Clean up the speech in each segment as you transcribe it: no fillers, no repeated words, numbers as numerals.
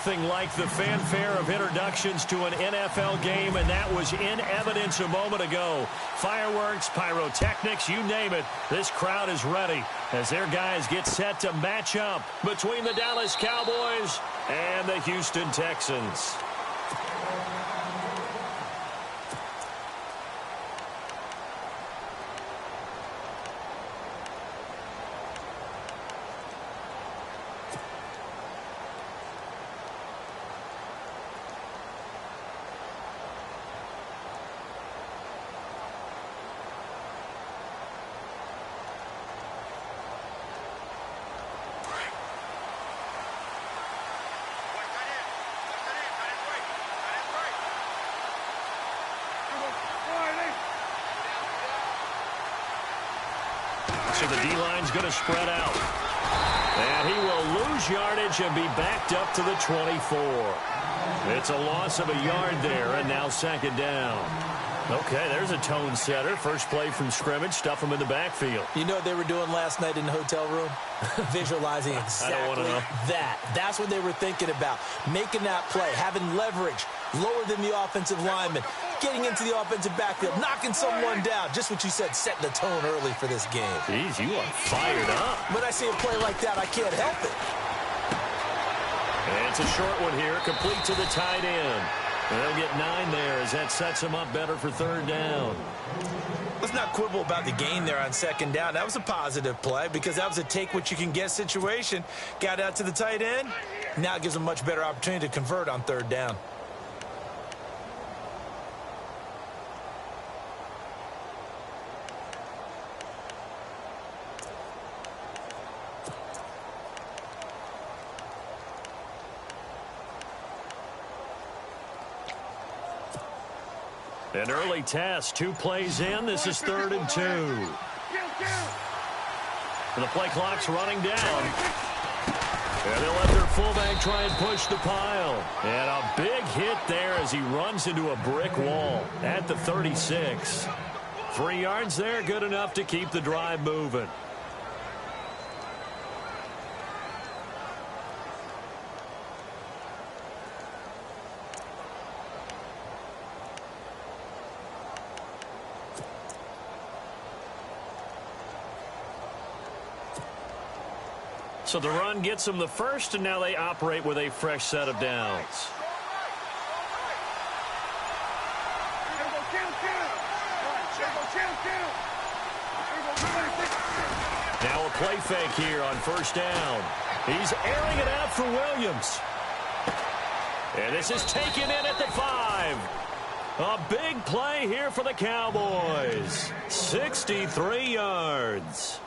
nothing like the fanfare of introductions to an NFL game, and that was in evidence a moment ago. Fireworks, pyrotechnics, you name it. This crowd is ready as their guys get set to match up between the Dallas Cowboys and the Houston Texans. So the D-line's going to spread out. And he will lose yardage and be backed up to the 24. It's a loss of a yard there, and now second down. Okay, there's a tone setter. First play from scrimmage, stuff him in the backfield. You know what they were doing last night in the hotel room? Visualizing exactly that. That's what they were thinking about. Making that play, having leverage, lower than the offensive lineman, getting into the offensive backfield, knocking someone down. Just what you said, setting the tone early for this game. Jeez, you are fired up. When I see a play like that, I can't help it. And it's a short one here, complete to the tight end. And they'll get 9 there as that sets them up better for third down. Let's not quibble about the gain there on second down. That was a positive play because that was a take-what-you-can-get situation. Got out to the tight end. Now it gives them a much better opportunity to convert on third down. An early test, 2 plays in. This is 3rd and 2. And the play clock's running down. And they'll let their fullback try and push the pile. And a big hit there as he runs into a brick wall at the 36. 3 yards there, good enough to keep the drive moving. So the run gets them the first, and now they operate with a fresh set of downs. Now a play fake here on first down. He's airing it out for Williams. And this is taken in at the 5. A big play here for the Cowboys. 63 yards.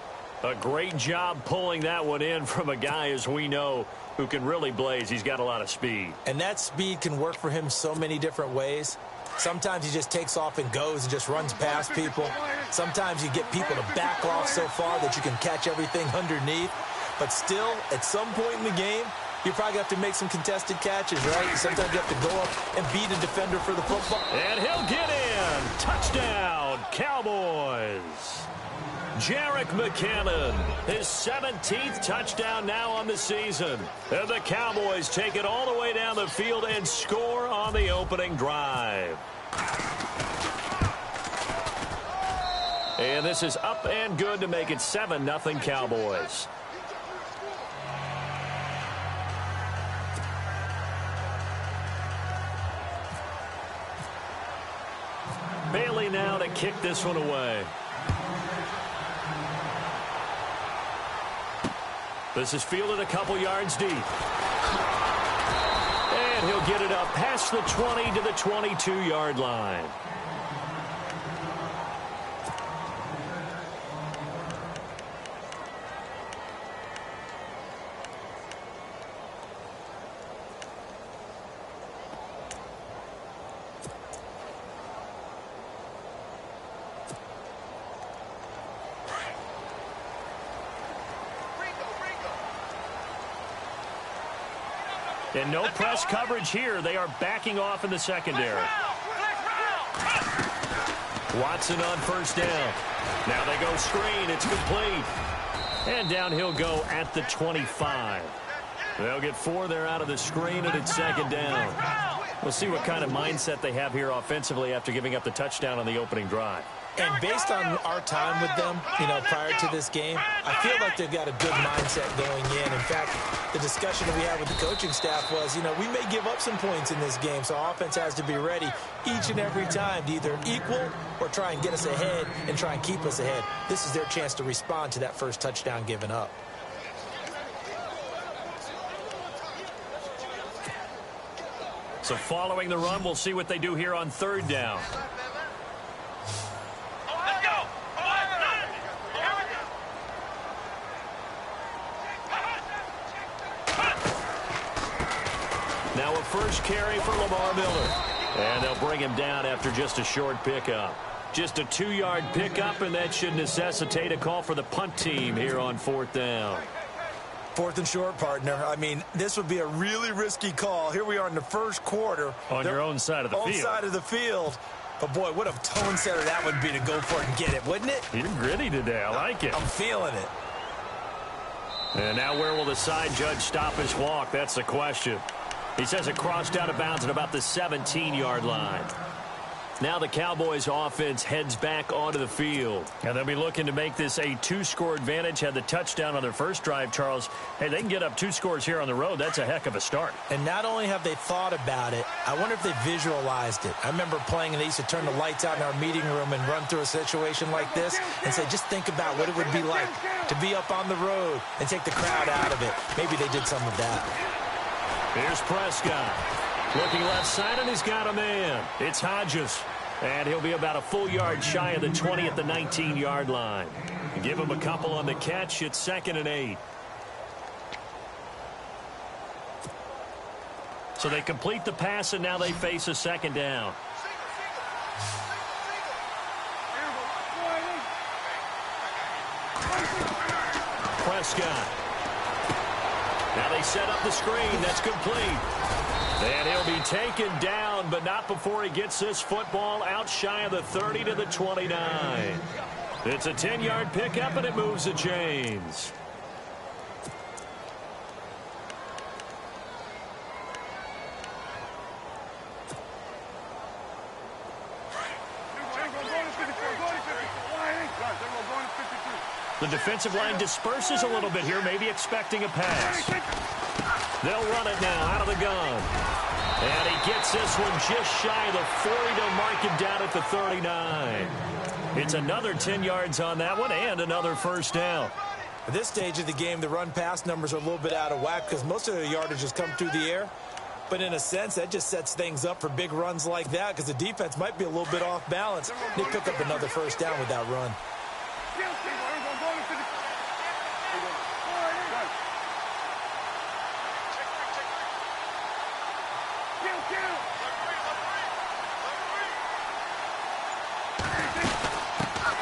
A great job pulling that one in from a guy, as we know, who can really blaze. He's got a lot of speed. And that speed can work for him so many different ways. Sometimes he just takes off and goes and just runs past people. Sometimes you get people to back off so far that you can catch everything underneath. But still, at some point in the game, you probably have to make some contested catches, right? Sometimes you have to go up and beat a defender for the football. And he'll get in. Touchdown, Cowboys. Jerick McKinnon, his 17th touchdown now on the season. And the Cowboys take it all the way down the field and score on the opening drive. And this is up and good to make it 7-0 Cowboys. Bailey now to kick this one away. This is fielded a couple yards deep. And he'll get it up past the 20 to the 22-yard line. And no press coverage here. They are backing off in the secondary. Watson on first down. Now they go screen. It's complete. And down he'll go at the 25. They'll get 4 there out of the screen, and it's second down. We'll see what kind of mindset they have here offensively after giving up the touchdown on the opening drive. And based on our time with them, prior to this game, I feel like they've got a good mindset going in. In fact, the discussion we had with the coaching staff was, we may give up some points in this game, so offense has to be ready each and every time to either equal or try and get us ahead and try and keep us ahead. This is their chance to respond to that first touchdown given up. So following the run, we'll see what they do here on third down. Now a first carry for Lamar Miller. And they'll bring him down after just a short pickup. Just a 2-yard pickup, and that should necessitate a call for the punt team here on fourth down. Fourth and short, partner. I mean, this would be a really risky call. Here we are in the first quarter. On your own side of the field. Own side of the field. But, boy, what a tone setter that would be to go for it and get it, wouldn't it? You're gritty today. I like it. I'm feeling it. And now where will the side judge stop his walk? That's the question. He says it crossed out of bounds at about the 17-yard line. Now the Cowboys offense heads back onto the field. And they'll be looking to make this a 2-score advantage. Had the touchdown on their first drive, Charles. Hey, they can get up 2 scores here on the road. That's a heck of a start. And not only have they thought about it, I wonder if they visualized it. I remember playing and they used to turn the lights out in our meeting room and run through a situation like this and say, just think about what it would be like to be up on the road and take the crowd out of it. Maybe they did some of that. Here's Prescott. Looking left side, and he's got a man. It's Hodges. And he'll be about a full yard shy of the 20 at the 19-yard line. Give him a couple on the catch. It's 2nd and 8. So they complete the pass, and now they face a second down. Prescott. Now they set up the screen. That's complete. And he'll be taken down, but not before he gets this football out shy of the 30 to the 29. It's a 10-yard pickup, and it moves the chains. The defensive line disperses a little bit here, maybe expecting a pass. They'll run it now out of the gun. And he gets this one just shy of the 40 to mark him down at the 39. It's another 10 yards on that one and another first down. At this stage of the game, the run-pass numbers are a little bit out of whack because most of their yardage has come through the air. But in a sense, that just sets things up for big runs like that because the defense might be a little bit off balance. They pick up another first down with that run.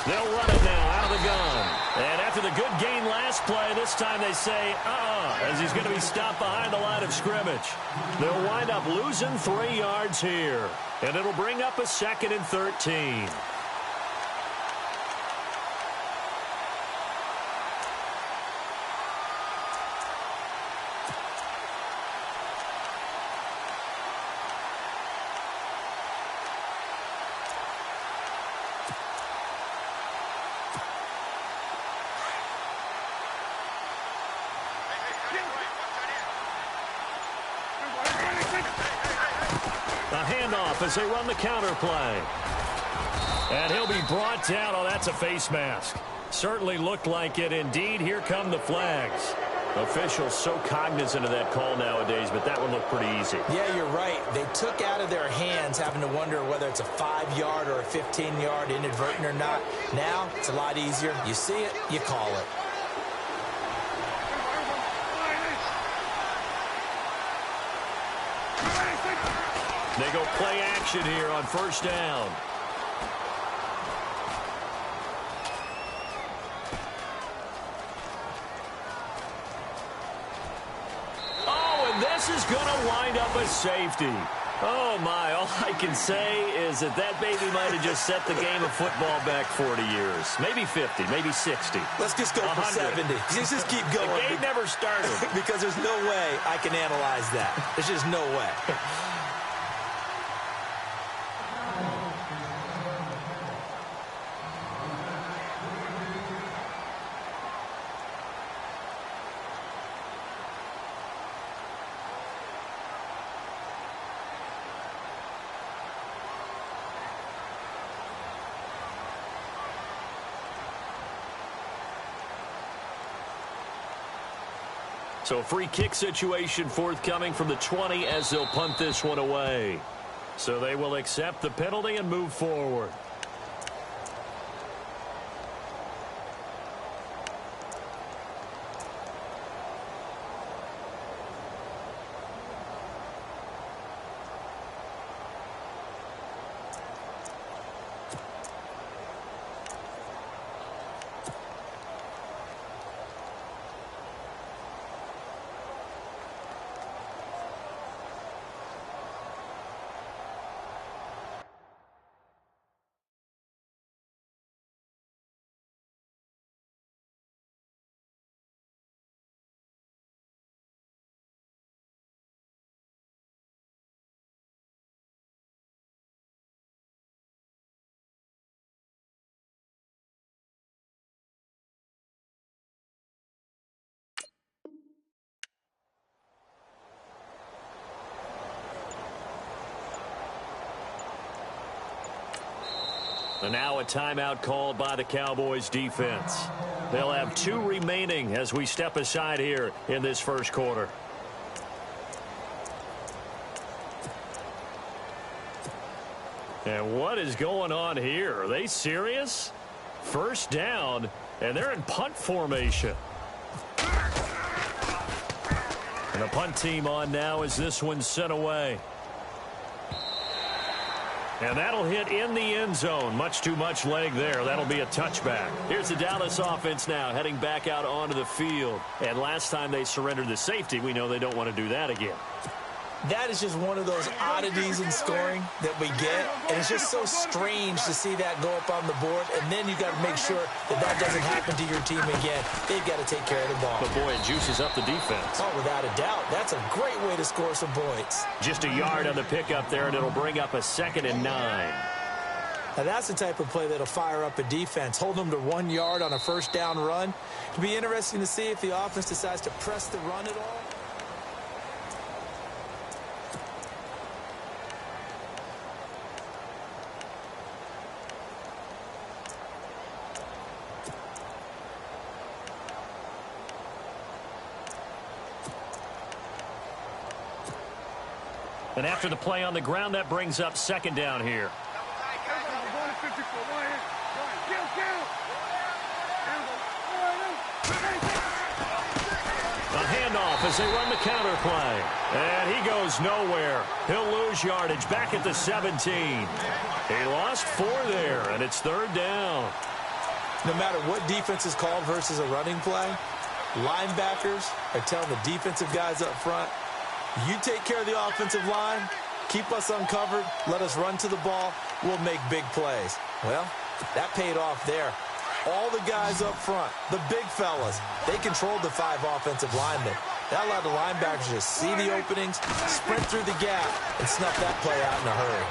They'll run it now out of the gun. And after the good gain last play, this time they say, as he's going to be stopped behind the line of scrimmage. They'll wind up losing 3 yards here. And it'll bring up a 2nd and 13. As they run the counter play. And he'll be brought down. Oh, that's a face mask. Certainly looked like it. Indeed, here come the flags. Officials so cognizant of that call nowadays, but that one looked pretty easy. Yeah, you're right. They took out of their hands having to wonder whether it's a 5-yard or a 15-yard inadvertent or not. Now, it's a lot easier. You see it, you call it. They go play action here on first down. Oh, and this is going to wind up a a safety. Oh, my. All I can say is that baby might have just set the game of football back 40 years. Maybe 50, maybe 60. Let's just go for 70. Just keep going. The game never started. Because there's no way I can analyze that. There's just no way. So free kick situation forthcoming from the 20 as they'll punt this one away. So they will accept the penalty and move forward. And now a timeout called by the Cowboys defense. They'll have 2 remaining as we step aside here in this first quarter. And what is going on here? Are they serious? First down, and they're in punt formation. And the punt team on now as this one's sent away. And that'll hit in the end zone. Much too much leg there. That'll be a touchback. Here's the Dallas offense now heading back out onto the field. And last time they surrendered the safety, we know they don't want to do that again. That is just one of those oddities in scoring that we get. And it's just so strange to see that go up on the board. And then you got to make sure that that doesn't happen to your team again. They've got to take care of the ball. But, boy, it juices up the defense. Oh, without a doubt. That's a great way to score some points. Just a yard on the pickup there, and it'll bring up a 2nd and 9. Now, that's the type of play that'll fire up a defense. Hold them to 1 yard on a first down run. It'll be interesting to see if the offense decides to press the run at all. And after the play on the ground, that brings up 2nd down here. A handoff as they run the counter play. And he goes nowhere. He'll lose yardage back at the 17. He lost 4 there, and it's 3rd down. No matter what defense is called versus a running play, linebackers are telling the defensive guys up front, you take care of the offensive line, keep us uncovered, let us run to the ball, we'll make big plays. Well, that paid off there. All the guys up front, the big fellas, they controlled the 5 offensive linemen. That allowed the linebackers to see the openings, sprint through the gap, and snuff that play out in a hurry.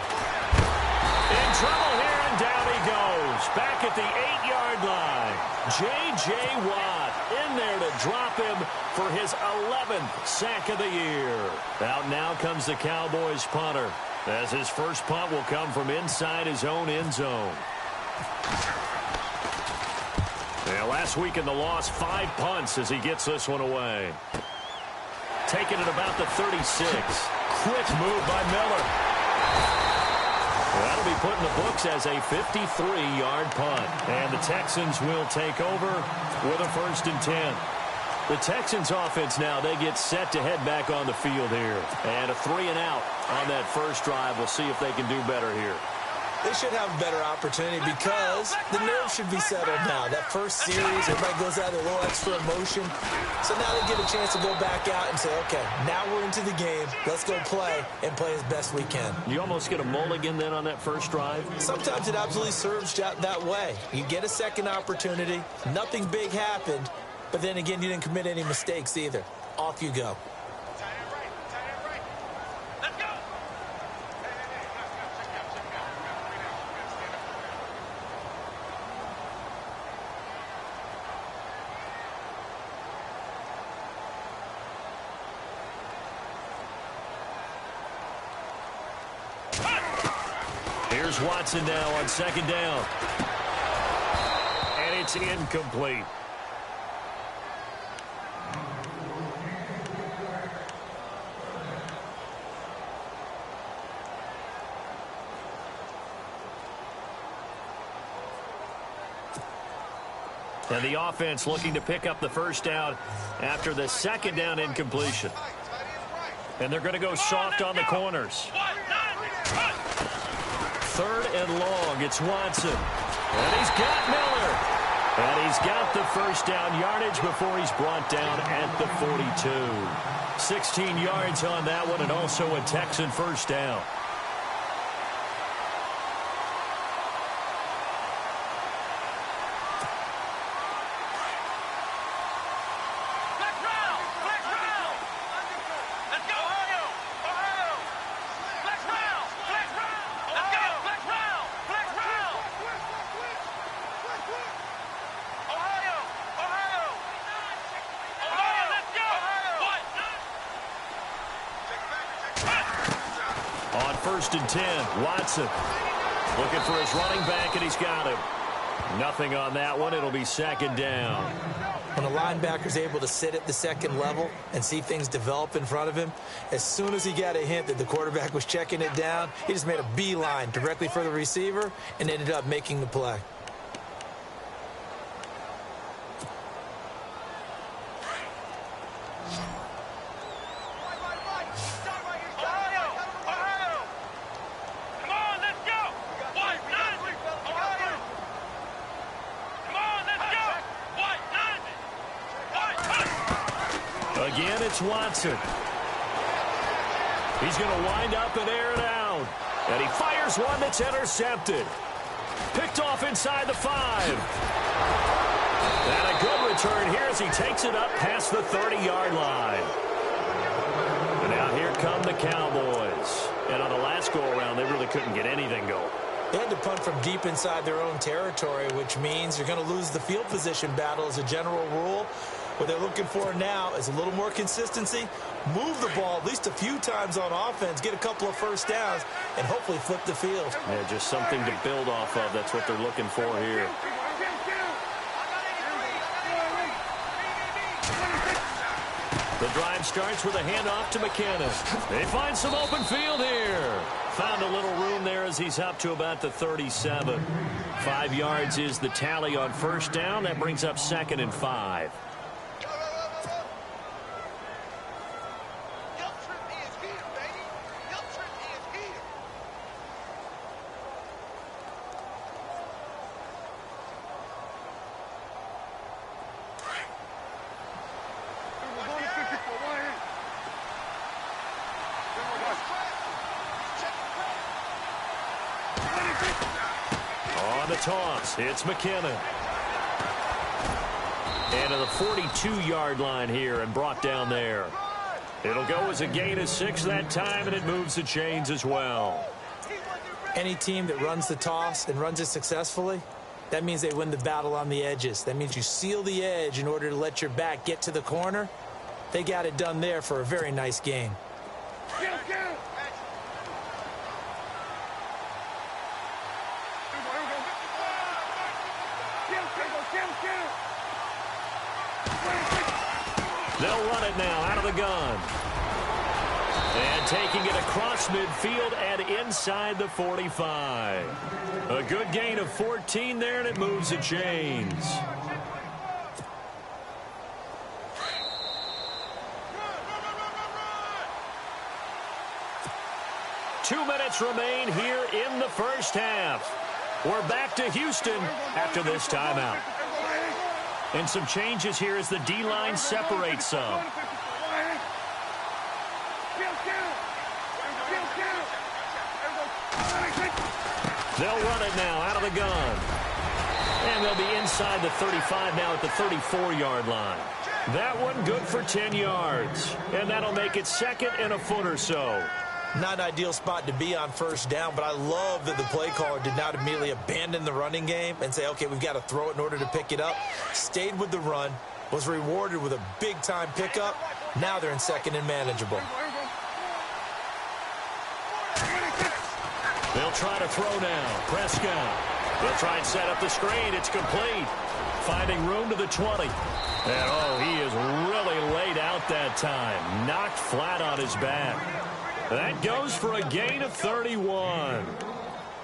In trouble here, and down he goes. Back at the 8-yard line. J.J. Watt in there to drop him for his 11th sack of the year. Out now comes the Cowboys punter, as his first punt will come from inside his own end zone. Yeah, last week in the loss, 5 punts as he gets this one away. Taking it about the 36. Quick move by Miller. That'll be put in the books as a 53-yard punt. And the Texans will take over with a 1st and 10. The Texans offense now, they get set to head back on the field here. And a 3 and out on that first drive. We'll see if they can do better here. They should have a better opportunity because the nerves should be settled now. That first series, everybody goes out with a little extra emotion. So now they get a chance to go back out and say, okay, now we're into the game. Let's go play and play as best we can. You almost get a mulligan then on that first drive? Sometimes it absolutely serves that way. You get a second opportunity. Nothing big happened. But then again, you didn't commit any mistakes either. Off you go. Here's Watson now on second down. And it's incomplete. And the offense looking to pick up the first down after the second down incompletion. And they're going to go soft on the corners. Third and long, it's Watson. And he's got Miller. And he's got the first down yardage before he's brought down at the 42. 16 yards on that one, and also a Texan first down. First and 10, Watson looking for his running back, and he's got him. Nothing on that one. It'll be second down. When a linebacker's able to sit at the second level and see things develop in front of him, as soon as he got a hint that the quarterback was checking it down, he just made a beeline directly for the receiver and ended up making the play. Again, it's Watson. He's going to wind up and air it out. And he fires one that's intercepted. Picked off inside the 5. And a good return here as he takes it up past the 30-yard line. And now here come the Cowboys. And on the last go-around, they really couldn't get anything going. They had to punt from deep inside their own territory, which means you're going to lose the field position battle as a general rule. What they're looking for now is a little more consistency, move the ball at least a few times on offense, get a couple of first downs, and hopefully flip the field. Yeah, just something to build off of. That's what they're looking for here. The drive starts with a handoff to McKenna. They find some open field here. Found a little room there as he's up to about the 37. 5 yards is the tally on first down. That brings up second and 5. On the toss, it's McKenna. And to the 42-yard line here and brought down there. It'll go as a gain of 6 that time, and it moves the chains as well. Any team that runs the toss and runs it successfully, that means they win the battle on the edges. That means you seal the edge in order to let your back get to the corner. They got it done there for a very nice game. They'll run it now out of the gun. And taking it across midfield and inside the 45. A good gain of 14 there, and it moves the chains. 2 minutes remain here in the first half. We're back to Houston after this timeout. And some changes here as the D-line separates some. They'll run it now out of the gun. And they'll be inside the 35 now at the 34-yard line. That one good for 10 yards. And that'll make it 2nd and a foot or so. Not an ideal spot to be on first down, but I love that the play caller did not immediately abandon the running game and say, okay, we've got to throw it in order to pick it up. Stayed with the run, was rewarded with a big-time pickup. Now they're in 2nd and manageable. They'll try to throw now. Prescott. They'll try and set up the screen. It's complete. Finding room to the 20. And, oh, he is really laid out that time. Knocked flat on his back. That goes for a gain of 31.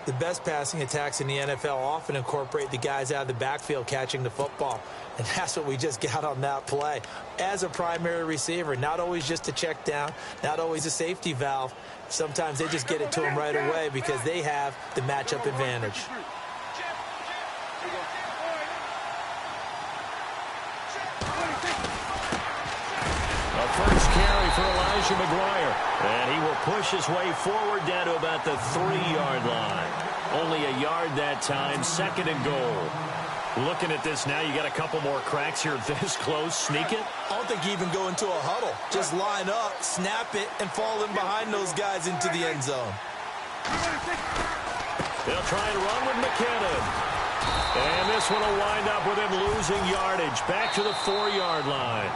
The best passing attacks in the NFL often incorporate the guys out of the backfield catching the football. And that's what we just got on that play. As a primary receiver, not always just a check down, not always a safety valve. Sometimes they just get it to them right away because they have the matchup advantage. First carry for Elijah McGuire. And he will push his way forward down to about the 3-yard line. Only a yard that time, 2nd and goal. Looking at this now, you got a couple more cracks here this close. Sneak it? I don't think you even go into a huddle. Just line up, snap it, and fall in behind those guys into the end zone. They'll try and run with McKinnon. And this one will wind up with him losing yardage. Back to the 4-yard line.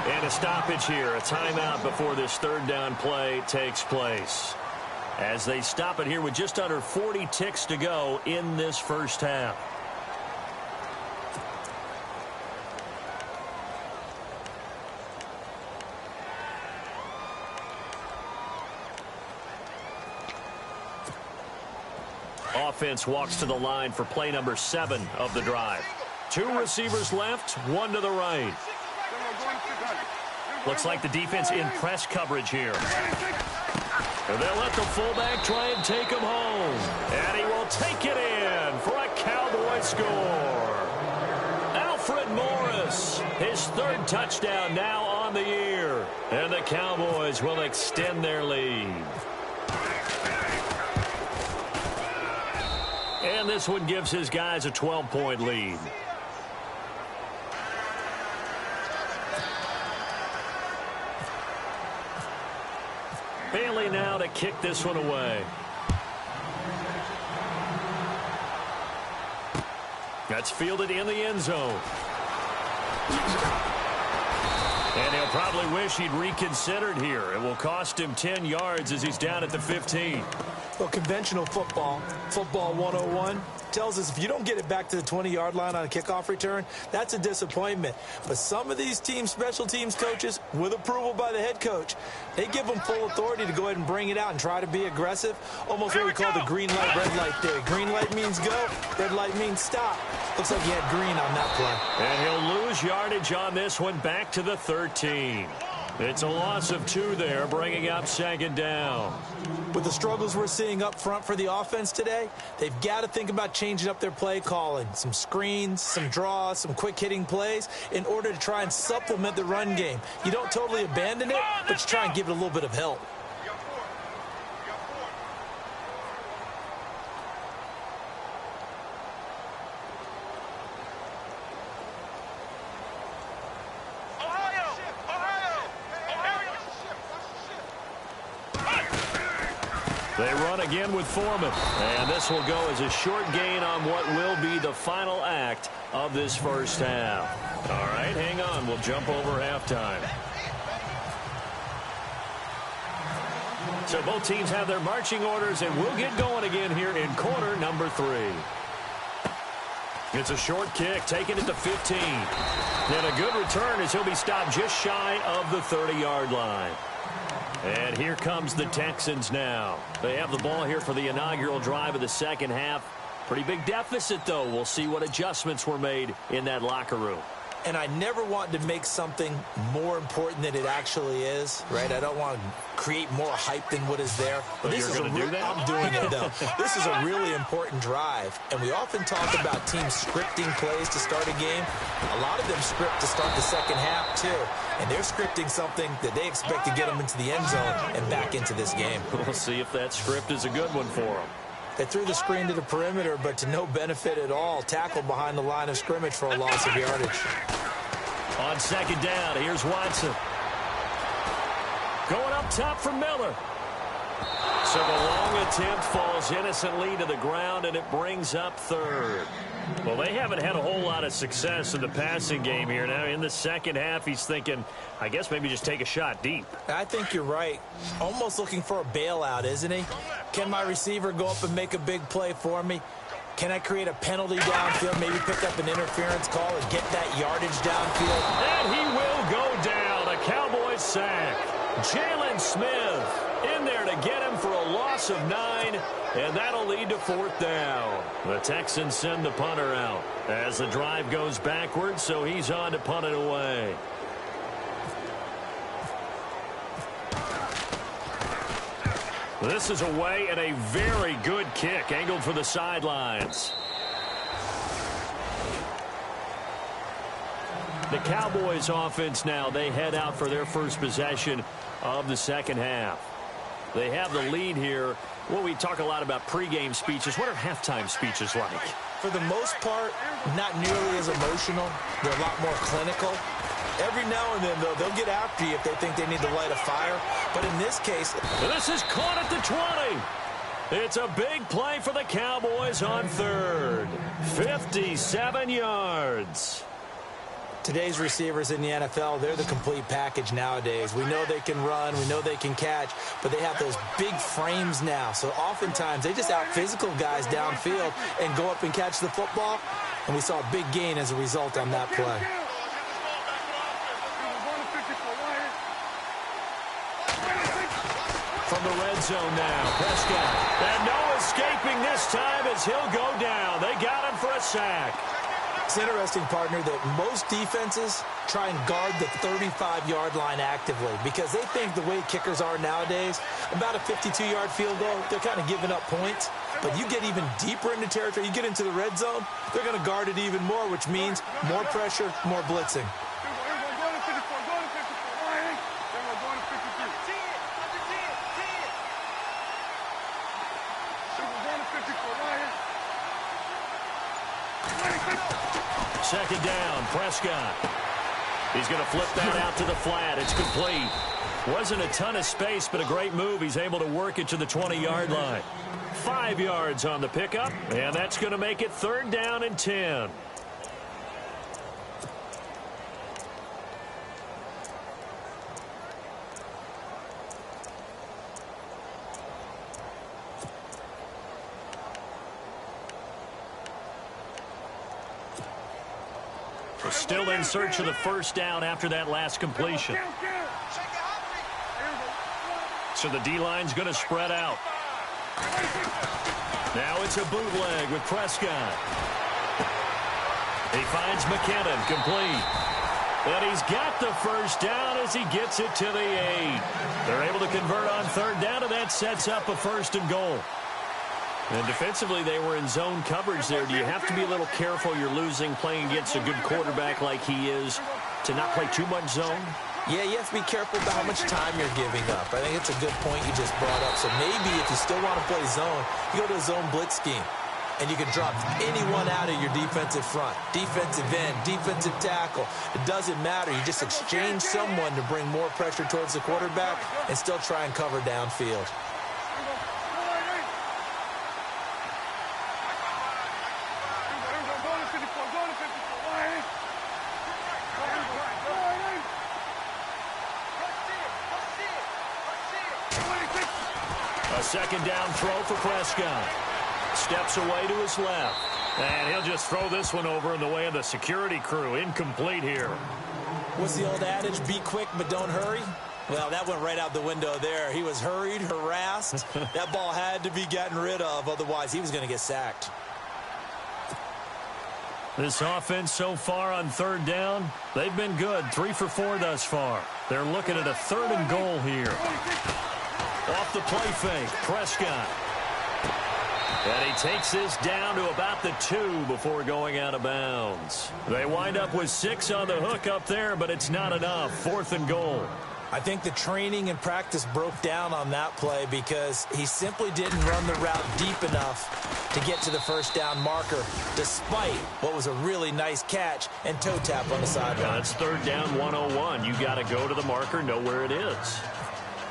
And a stoppage here, a timeout before this 3rd down play takes place. As they stop it here with just under 40 ticks to go in this first half. Offense walks to the line for play number 7 of the drive. 2 receivers left, 1 to the right. Looks like the defense in press coverage here. And they'll let the fullback try and take him home. And he will take it in for a Cowboy score. Alfred Morris, his 3rd touchdown now on the year. And the Cowboys will extend their lead. And this one gives his guys a 12-point lead. Bailey now to kick this one away. That's fielded in the end zone. And he'll probably wish he'd reconsidered here. It will cost him 10 yards as he's down at the 15. Well, conventional football 101, tells us if you don't get it back to the 20-yard line on a kickoff return, that's a disappointment. But some of these special teams coaches, with approval by the head coach, they give them full authority to go ahead and bring it out and try to be aggressive. Almost what we call the green light, red light theory. Green light means go, red light means stop. Looks like he had green on that play. And he'll lose yardage on this one, back to the 13. It's a loss of 2 there, bringing up 2nd down. With the struggles we're seeing up front for the offense today, they've got to think about changing up their play calling. Some screens, some draws, some quick-hitting plays in order to try and supplement the run game. You don't totally abandon it, but you try and give it a little bit of help. They run again with Foreman. And this will go as a short gain on what will be the final act of this first half. All right, hang on. We'll jump over halftime. So both teams have their marching orders, and we'll get going again here in quarter number 3. It's a short kick, taking it to 15. And a good return as he'll be stopped just shy of the 30-yard line. And here comes the Texans now. They have the ball here for the inaugural drive of the second half. Pretty big deficit, though. We'll see what adjustments were made in that locker room. and I never want to make something more important than it actually is, right? I don't want to create more hype than what is there. But this you're is going to do that? I'm doing it, though. This is a really important drive, and we often talk about teams scripting plays to start a game. A lot of them script to start the second half, too, and they're scripting something that they expect to get them into the end zone and back into this game. We'll see if that script is a good one for them. They threw the screen to the perimeter, but to no benefit at all. Tackle behind the line of scrimmage for a loss of yardage. On second down, here's Watson. Going up top for Miller. So the long attempt falls innocently to the ground, and it brings up third. Well, they haven't had a whole lot of success in the passing game here. Now, in the second half, he's thinking, I guess maybe just take a shot deep. I think you're right. Almost looking for a bailout, isn't he? Can my receiver go up and make a big play for me? Can I create a penalty downfield, maybe pick up an interference call and get that yardage downfield? And he will go down. A Cowboys sack. Jalen Smith in there to get him for a loss of 9, and that'll lead to fourth down. The Texans send the punter out as the drive goes backwards, so he's on to punt it away. This is away, and a very good kick angled for the sidelines. The Cowboys offense now, they head out for their first possession of the second half. They have the lead here. Well, we talk a lot about pregame speeches. What are halftime speeches like? For the most part, not nearly as emotional. They're a lot more clinical. Every now and then, though, they'll get after you if they think they need to light a fire. But in this case... This is caught at the 20. It's a big play for the Cowboys on third. 57 yards. Today's receivers in the NFL, they're the complete package nowadays. We know they can run, we know they can catch, but they have those big frames now. So oftentimes they just out-physical guys downfield and go up and catch the football. And we saw a big gain as a result on that play. From the red zone now, Prescott. And no escaping this time as he'll go down. They got him for a sack. It's interesting, partner, that most defenses try and guard the 35-yard line actively because they think the way kickers are nowadays, about a 52-yard field goal, they're kind of giving up points. But you get even deeper into territory, you get into the red zone, they're going to guard it even more, which means more pressure, more blitzing. Second down, Prescott. He's going to flip that out to the flat. It's complete. Wasn't a ton of space, but a great move. He's able to work it to the 20-yard line. 5 yards on the pickup, and that's going to make it third down and 10. Still in search of the first down after that last completion. So the D-line's going to spread out. Now it's a bootleg with Prescott. He finds McKinnon, complete. And he's got the first down as he gets it to the 8. They're able to convert on third down, and that sets up a first and goal. And defensively, they were in zone coverage there. Do you have to be a little careful? You're losing, playing against a good quarterback like he is, to not play too much zone? Yeah, you have to be careful about how much time you're giving up. I think it's a good point you just brought up. So maybe if you still want to play zone, you go to a zone blitz scheme. And you can drop anyone out of your defensive front. Defensive end, defensive tackle. It doesn't matter. You just exchange someone to bring more pressure towards the quarterback and still try and cover downfield. A second down throw for Prescott. Steps away to his left. And he'll just throw this one over in the way of the security crew. Incomplete here. What's the old adage? Be quick, but don't hurry. Well, that went right out the window there. He was hurried, harassed. That ball had to be gotten rid of. Otherwise, he was going to get sacked. This offense so far on third down, they've been good. 3 for 4 thus far. They're looking at a 3rd and goal here. Off the play fake, Prescott. And he takes this down to about the 2 before going out of bounds. They wind up with 6 on the hook up there, but it's not enough. 4th and goal. I think the training and practice broke down on that play because he simply didn't run the route deep enough to get to the first down marker, despite what was a really nice catch and toe tap on the sideline. That's 3rd down 101. You got to go to the marker, know where it is.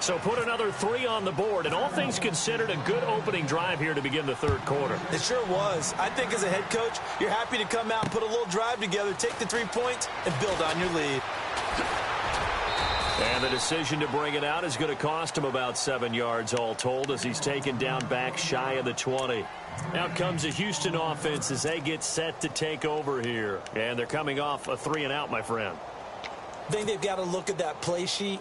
So put another 3 on the board, and all things considered, a good opening drive here to begin the 3rd quarter. It sure was. I think as a head coach, you're happy to come out and put a little drive together, take the 3 points, and build on your lead. And the decision to bring it out is going to cost him about 7 yards all told as he's taken down back shy of the 20. Out comes the Houston offense as they get set to take over here. And they're coming off a 3-and-out, my friend. I think they've got to look at that play sheet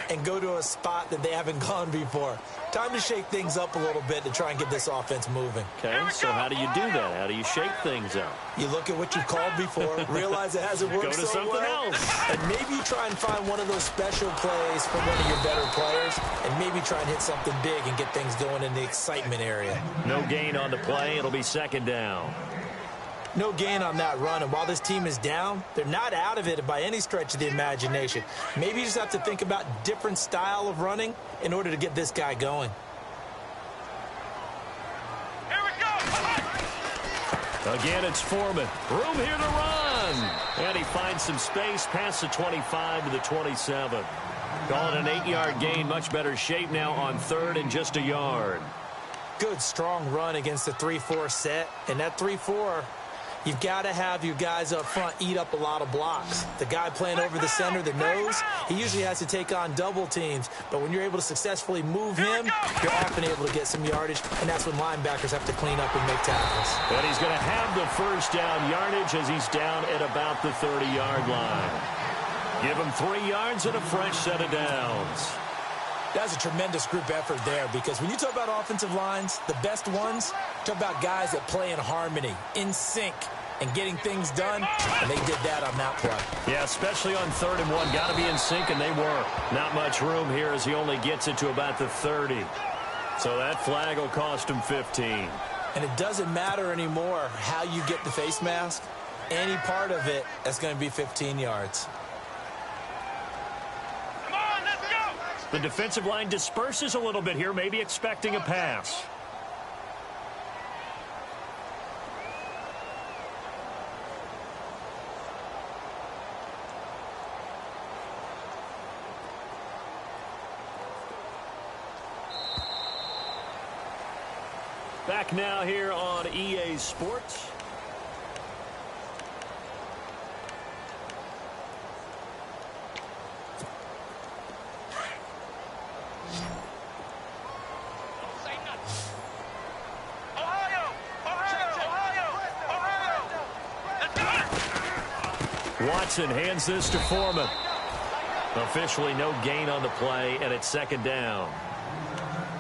and go to a spot that they haven't gone before. Time to shake things up a little bit to try and get this offense moving. Okay, so how do you do that? How do you shake things up? You look at what you've called before, realize it hasn't worked Go to so something well, else. and maybe you try and find one of those special plays from one of your better players, and maybe try and hit something big and get things going in the excitement area. No gain on the play. It'll be 2nd down. No gain on that run, and while this team is down, they're not out of it by any stretch of the imagination. Maybe you just have to think about different style of running in order to get this guy going. Here we go. Again, it's Foreman. Room here to run. And he finds some space past the 25 to the 27. Call it an 8-yard gain. Much better shape now on 3rd and just a yard. Good, strong run against the 3-4 set, and that 3-4... you've got to have your guys up front eat up a lot of blocks. The guy playing over the center, the nose, he usually has to take on double teams. But when you're able to successfully move him, you're often able to get some yardage, and that's when linebackers have to clean up and make tackles. And he's going to have the first down yardage as he's down at about the 30-yard line. Give him 3 yards and a fresh set of downs. That's a tremendous group effort there because when you talk about offensive lines, the best ones, talk about guys that play in harmony, in sync, and getting things done, and they did that on that play. Yeah, especially on 3rd and 1. Got to be in sync, and they were. Not much room here as he only gets it to about the 30. So that flag will cost him 15. And it doesn't matter anymore how you get the face mask. Any part of it is going to be 15 yards. The defensive line disperses a little bit here, maybe expecting a pass. Back now here on EA Sports. Watson hands this to Foreman. Officially no gain on the play, and it's 2nd down.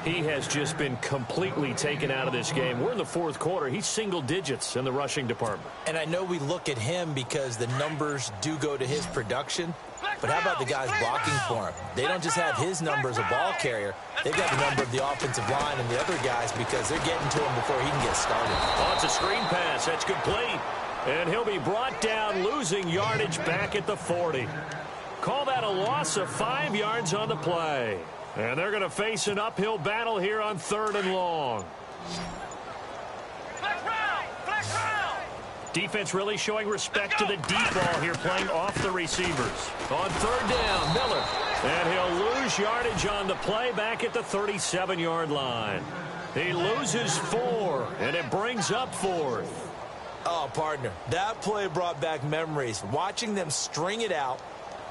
He has just been completely taken out of this game. We're in the 4th quarter. He's single digits in the rushing department. And I know we look at him because the numbers do go to his production, but how about the guys blocking for him? They don't just have his number as a ball carrier. They've got the number of the offensive line and the other guys because they're getting to him before he can get started. Oh, it's a screen pass. That's complete. And he'll be brought down, losing yardage back at the 40. Call that a loss of 5 yards on the play. And they're going to face an uphill battle here on 3rd and long. Defense really showing respect to the deep ball here, playing off the receivers. On 3rd down, Miller. And he'll lose yardage on the play back at the 37-yard line. He loses 4, and it brings up 4th. Oh, partner, that play brought back memories. Watching them string it out,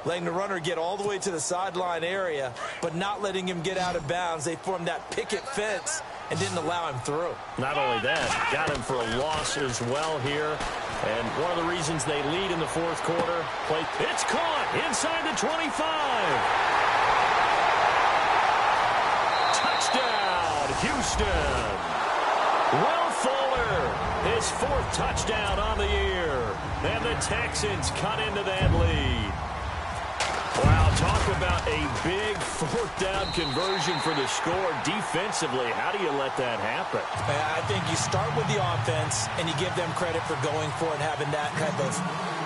letting the runner get all the way to the sideline area, but not letting him get out of bounds. They formed that picket fence and didn't allow him through. Not only that, got him for a loss as well here. And one of the reasons they lead in the 4th quarter, it's caught inside the 25. Touchdown, Houston. Will Fuller Miller, his 4th touchdown on the year. And the Texans cut into that lead. Wow, talk about a big 4th down conversion for the score. Defensively, how do you let that happen? I think you start with the offense, and you give them credit for going for it, having that type of,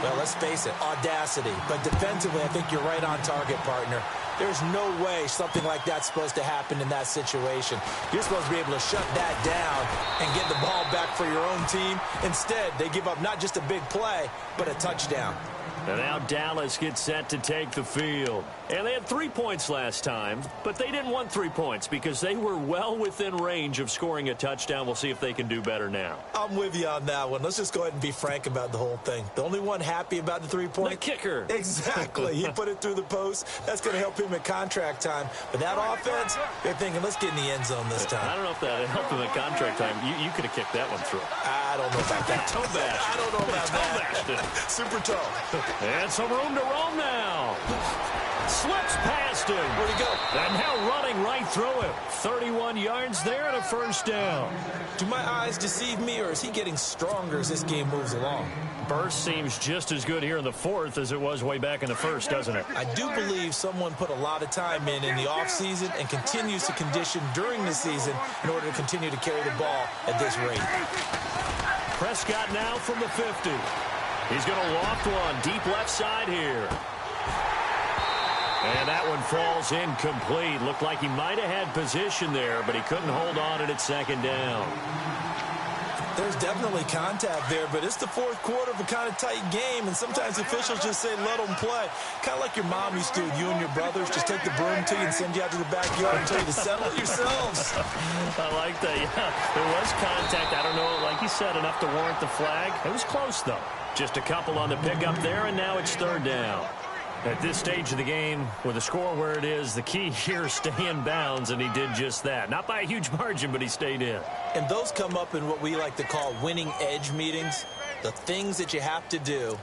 well, let's face it, audacity. But defensively, I think you're right on target, partner. There's no way something like that's supposed to happen in that situation. You're supposed to be able to shut that down and get the ball back for your own team. Instead, they give up not just a big play, but a touchdown. And now Dallas gets set to take the field. And they had 3 points last time, but they didn't want 3 points because they were well within range of scoring a touchdown. We'll see if they can do better now. I'm with you on that one. Let's just go ahead and be frank about the whole thing. The only one happy about the 3-point? The kicker. Exactly. He put it through the post. That's going to help him at contract time. But that offense, they're thinking, let's get in the end zone this time. I don't know if that helped him at contract time. You could have kicked that one through. I don't know about that. Toe bash. I don't know about that. Super toe. And some room to roam now. Slips past him. Where'd he go? And now running right through him. 31 yards there and a 1st down. Do my eyes deceive me, or is he getting stronger as this game moves along? Burst seems just as good here in the 4th as it was way back in the 1st, doesn't it? I do believe someone put a lot of time in the offseason and continues to condition during the season in order to continue to carry the ball at this rate. Prescott now from the 50. He's going to loft one deep left side here. And that one falls incomplete. Looked like he might have had position there, but he couldn't hold on at 2nd down. There's definitely contact there, but it's the 4th quarter of a kind of tight game, and sometimes officials just say, let them play. Kind of like your mom used to, you and your brothers, just take the broom to you and send you out to the backyard and tell you to settle it yourselves. I like that, yeah. There was contact. I don't know, like you said, enough to warrant the flag. It was close, though. Just a couple on the pickup there, and now it's 3rd down. At this stage of the game, with the score where it is, the key here is stay in bounds, and he did just that. Not by a huge margin, but he stayed in. And those come up in what we like to call winning edge meetings. The things that you have to do,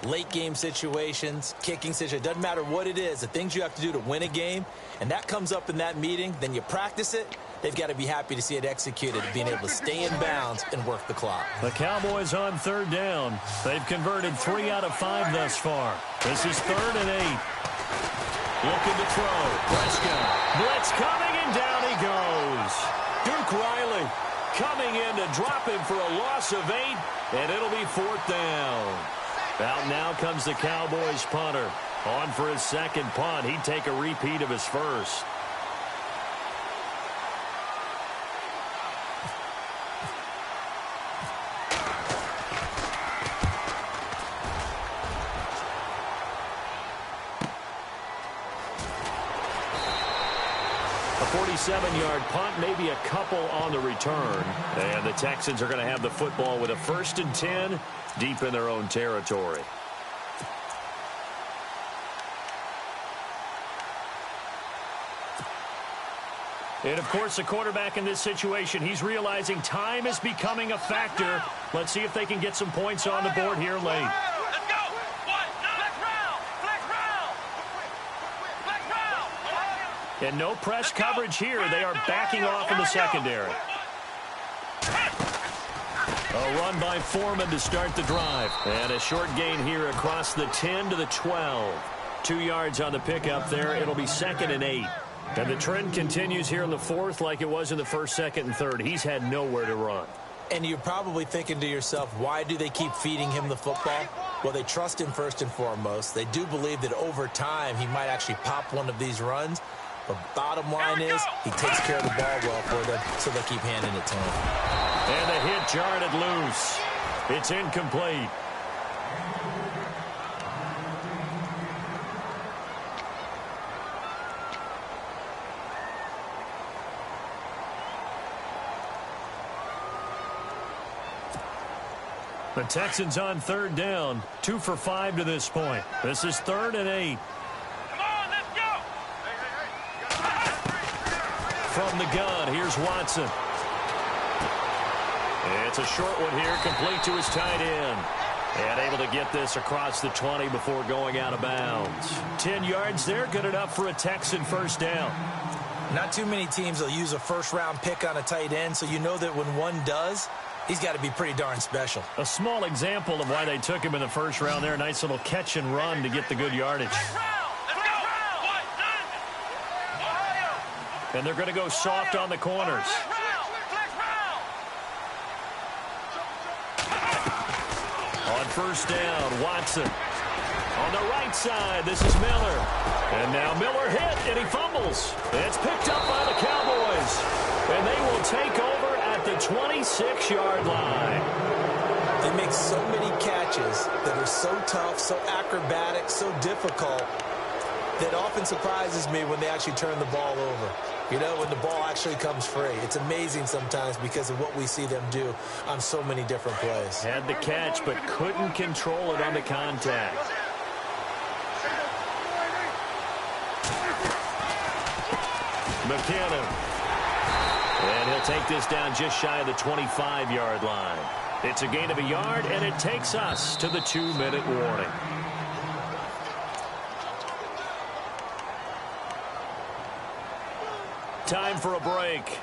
late game situations, kicking situations, doesn't matter what it is, the things you have to do to win a game, and that comes up in that meeting, then you practice it. They've got to be happy to see it executed, being able to stay in bounds and work the clock. The Cowboys on 3rd down. They've converted 3 out of 5 thus far. This is 3rd and 8. Looking to throw. Prescott. Blitz coming, and down he goes. Duke Riley coming in to drop him for a loss of 8, and it'll be 4th down. Out now comes the Cowboys punter. On for his 2nd punt. He'd take a repeat of his 1st. A 47-yard punt, maybe a couple on the return. And the Texans are going to have the football with a 1st and 10 deep in their own territory. And, of course, the quarterback in this situation, he's realizing time is becoming a factor. Let's see if they can get some points on the board here late. Let's go! Flex round! And no press coverage here. They are backing off in the secondary. A run by Foreman to start the drive. And a short gain here across the 10 to the 12. 2 yards on the pickup there. It'll be 2nd and 8. And the trend continues here in the 4th like it was in the 1st, 2nd, and 3rd. He's had nowhere to run. And you're probably thinking to yourself, why do they keep feeding him the football? Well, they trust him first and foremost. They do believe that over time he might actually pop one of these runs. But bottom line is he takes care of the ball well for them, so they keep handing it to him. And the hit jarred it loose. It's incomplete. The Texans on 3rd down. 2 for 5 to this point. This is 3rd and 8. Come on, let's go! From the gun, here's Watson. It's a short one here, complete to his tight end. And able to get this across the 20 before going out of bounds. 10 yards there, good enough for a Texan 1st down. Not too many teams will use a 1st-round pick on a tight end, so you know that when one does, He's got to be pretty darn special. A small example of why they took him in the first round there. Nice little catch and run to get the good yardage. And they're going to go soft on the corners. On first down, Watson. On the right side, this is Miller. And now Miller hit, and he fumbles. It's picked up by the Cowboys. And they will take over at the 26-yard line. They make so many catches that are so tough, so acrobatic, so difficult, that often surprises me when they actually turn the ball over. You know, when the ball actually comes free. It's amazing sometimes because of what we see them do on so many different plays. Had the catch, but couldn't control it on the contact. McKinnon. And he'll take this down just shy of the 25-yard line. It's a gain of a yard, and it takes us to the 2-minute warning. Time for a break.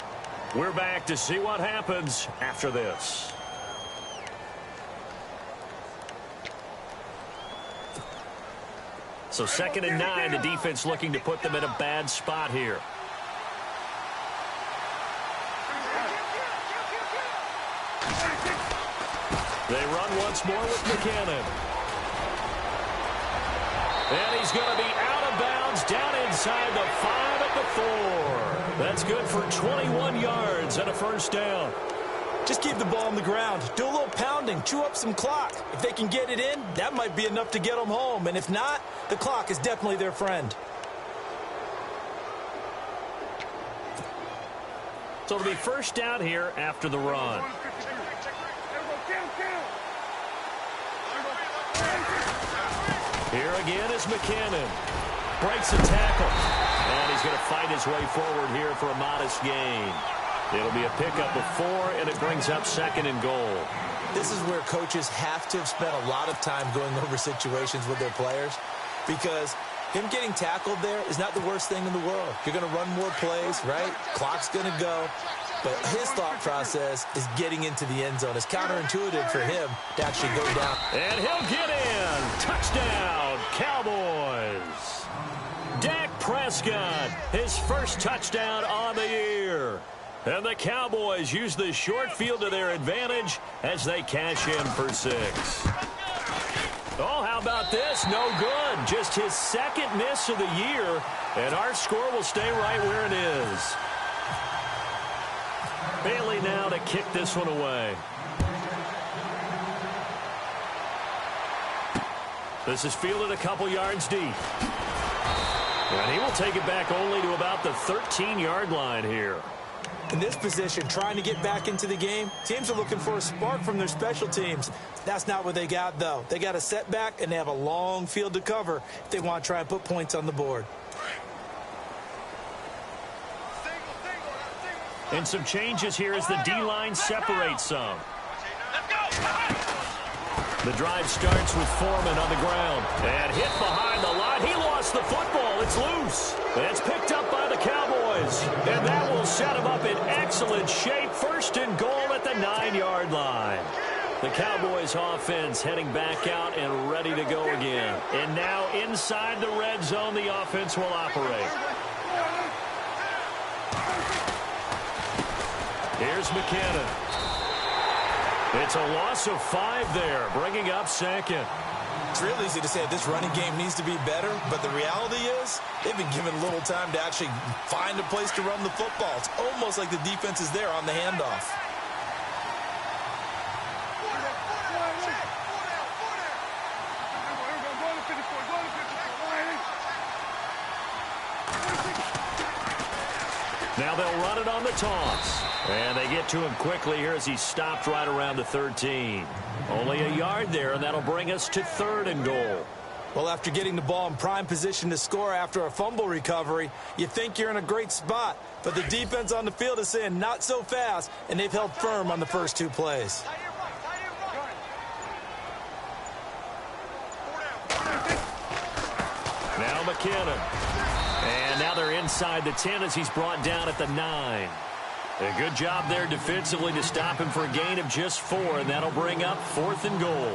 We're back to see what happens after this. So 2nd and 9, the defense looking to put them in a bad spot here. They run once more with McKinnon. And he's going to be out of bounds down inside the 5 at the 4. That's good for 21 yards and a first down. Just keep the ball on the ground. Do a little pounding. Chew up some clock. If they can get it in, that might be enough to get them home. And if not, the clock is definitely their friend. So it'll be first down here after the run. Here again is McKinnon. Breaks a tackle. And he's going to fight his way forward here for a modest gain. It'll be a pickup of 4, and it brings up 2nd and goal. This is where coaches have to have spent a lot of time going over situations with their players, because him getting tackled there is not the worst thing in the world. You're going to run more plays, right? Clock's going to go. But his thought process is getting into the end zone. It's counterintuitive for him to actually go down. And he'll get in. Touchdown, Cowboys. Dak Prescott, his first touchdown on the year. And the Cowboys use the short field to their advantage as they cash in for 6. Oh, how about this? No good. Just his 2nd miss of the year. And our score will stay right where it is. Bailey now to kick this one away. This is fielded a couple yards deep. And he will take it back only to about the 13-yard line here. In this position, trying to get back into the game, teams are looking for a spark from their special teams. That's not what they got, though. They got a setback, and they have a long field to cover if they want to try and put points on the board. And some changes here as the D-line separates some. The drive starts with Foreman on the ground. And hit behind the line. He lost the football. It's loose. It's picked up by the Cowboys. And that will set him up in excellent shape. 1st and goal at the 9-yard line. The Cowboys offense heading back out and ready to go again. And now inside the red zone, the offense will operate. Here's McKinnon. It's a loss of 5 there, bringing up 2nd. It's real easy to say this running game needs to be better, but the reality is they've been given little time to actually find a place to run the football. It's almost like the defense is there on the handoff. Now they'll run it on the toss. And they get to him quickly here as he stopped right around the 13. Only a yard there, and that'll bring us to 3rd and goal. Well, after getting the ball in prime position to score after a fumble recovery, you think you're in a great spot. But the defense on the field is saying not so fast, and they've held firm on the first 2 plays. Now McKinnon. And now they're inside the 10 as he's brought down at the 9. A good job there defensively to stop him for a gain of just 4, and that'll bring up 4th and goal.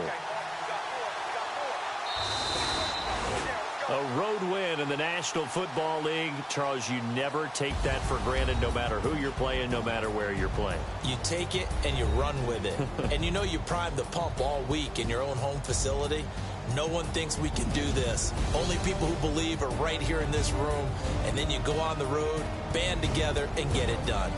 A road win in the National Football League. Charles, you never take that for granted no matter who you're playing, no matter where you're playing. You take it and you run with it. And you know you primed the pump all week in your own home facility. No one thinks we can do this. Only people who believe are right here in this room. And then you go on the road, band together, and get it done.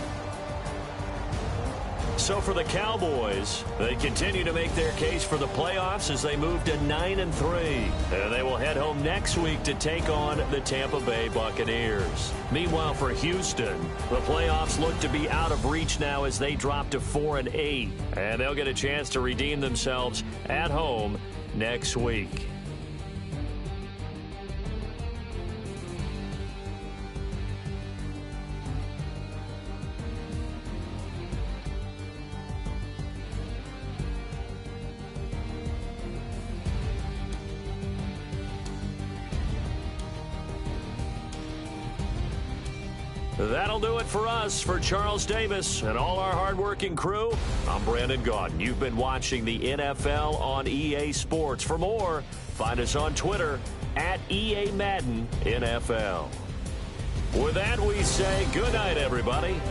So for the Cowboys, they continue to make their case for the playoffs as they move to 9-3. And they will head home next week to take on the Tampa Bay Buccaneers. Meanwhile, for Houston, the playoffs look to be out of reach now as they drop to 4-8. And they'll get a chance to redeem themselves at home next week. That'll do it for us. For Charles Davis and all our hardworking crew, I'm Brandon Gaudin. You've been watching the NFL on EA Sports. For more, find us on Twitter at EA Madden NFL. With that, we say good night, everybody.